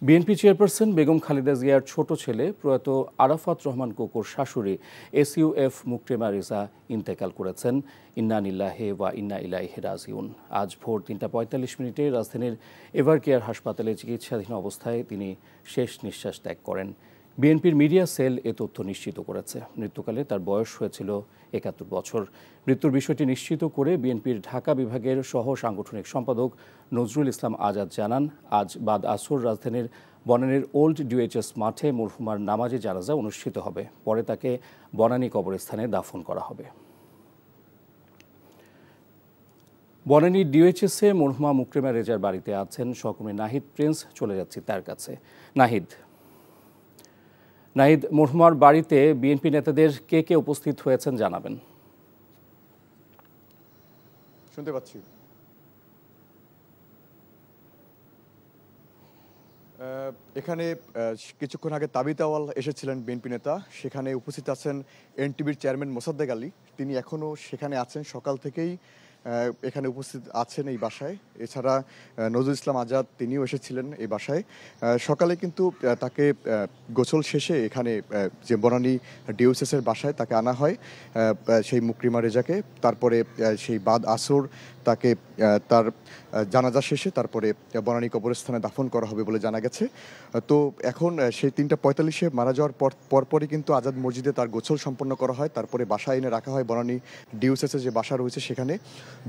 BNP chairperson Begum Khaleda জিয়ার ছোট ছেলে প্রয়াত আরাফাত রহমান কোকোর শাশুড়ি এসইউএফ মুকরেমা রেজা ইন্তেকাল করেছেন। ইন্না লিল্লাহি ওয়া ইন্না ইলাইহি রাজিউন। আজ ভোর ৩টা ৪৫ রাজধানীর এভারকেয়ার হাসপাতালে চিকিৎসাধীন অবস্থায় তিনি শেষ নিঃশ্বাস ত্যাগ করেন। বিএনপির মিডিয়া সেল এ তথ্য নিশ্চিত করেছে। মৃত্যুকালে তার বয়স হয়েছিল ৭১ বছর। মৃত্যুর বিষয়টি নিশ্চিত করে বিএনপির ঢাকা বিভাগের সহ সাংগঠনিক সম্পাদক নজরুল ইসলাম আজাদ জানান, আজ বাদ আসর রাজধানীর বনানীর ওল্ড ডিওএইচএস মাঠে মরহুমার নামাজে জানাজা অনুষ্ঠিত হবে। পরে তাকে বনানী কবরস্থানে দাফন করা হবে। বনানী ডিওএইচএসে মরহুমা মুকরেমা রেজার বাড়িতে আছেন সহকর্মী নাহিদ প্রিন্স। চলে যাচ্ছি তার কাছে। নাহিদ, মরহুমার বাড়িতে বিএনপি নেতাদের কে কে উপস্থিত হয়েছেন জানাবেন। শুনতে পাচ্ছি। এখানে কিছুক্ষণ আগে তাবিত আওয়াল এসেছিলেন বিএনপি নেতা, সেখানে উপস্থিত আছেন এনটিভির চেয়ারম্যান মোসাদ্দেক আলী। তিনি এখনও সেখানে আছেন, সকাল থেকেই এখানে উপস্থিত আছেন এই বাসায়। এছাড়া নজরুল ইসলাম আজাদ তিনিও এসেছিলেন এই বাসায়। সকালে কিন্তু তাকে গোসল শেষে এখানে যে বনানী ডিওএইচএসের বাসায় তাকে আনা হয়, সেই মুকরিমা রেজাকে। তারপরে সেই বাদ আসর তাকে তার জানাজা শেষে তারপরে বনানী কবরস্থানে দাফন করা হবে বলে জানা গেছে। তো এখন সেই ৩টা ৪৫ মারা যাওয়ার পরপরই কিন্তু আজাদ মসজিদে তার গোসল সম্পন্ন করা হয়। তারপরে বাসায় এনে রাখা হয় বনানী ডিওএইচএসের যে বাসা রয়েছে সেখানে।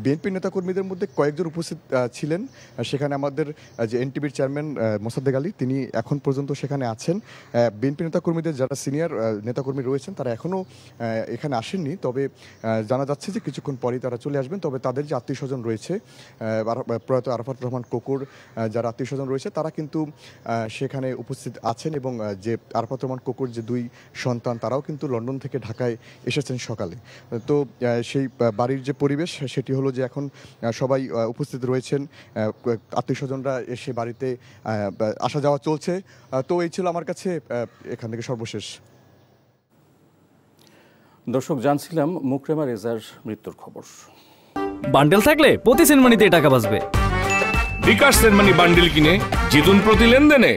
বিএনপি নেতাকর্মীদের মধ্যে কয়েকজন উপস্থিত ছিলেন সেখানে। আমাদের যে এনটিভির চেয়ারম্যান মোসাদ্দেক আলী তিনি এখন পর্যন্ত সেখানে আছেন। বিএনপি নেতাকর্মীদের যারা সিনিয়র নেতাকর্মী রয়েছেন তারা এখনও এখানে আসেননি, তবে জানা যাচ্ছে যে কিছুক্ষণ পরেই তারা চলে আসবেন। তবে তাদের যে আত্মীয় স্বজন রয়েছে, প্রয়াত আরাফাত রহমান কোকোর যারা আত্মীয় স্বজন রয়েছে তারা কিন্তু সেখানে উপস্থিত আছেন, এবং যে আরাফাত রহমান কোকোর যে 2 সন্তান তারাও কিন্তু লন্ডন থেকে ঢাকায় এসেছেন সকালে। তো সেই বাড়ির যে পরিবেশ সেটি হলো যে এখন সবাই উপস্থিত রয়েছেন, আত্মীয় স্বজনরা এসে বাড়িতে আসা যাওয়া চলছে। তো এই ছিল আমার কাছে এখান থেকে সর্বশেষ। দর্শক, জানছিলাম মুকরেমা রেজার মৃত্যুর খবর। বান্ডেল থাকলে প্রতি সেনমানিতে টাকা বাঁচবে। বিকাশ সেনমানি বান্ডেল কিনে জিতুন প্রতি লেনদেনে।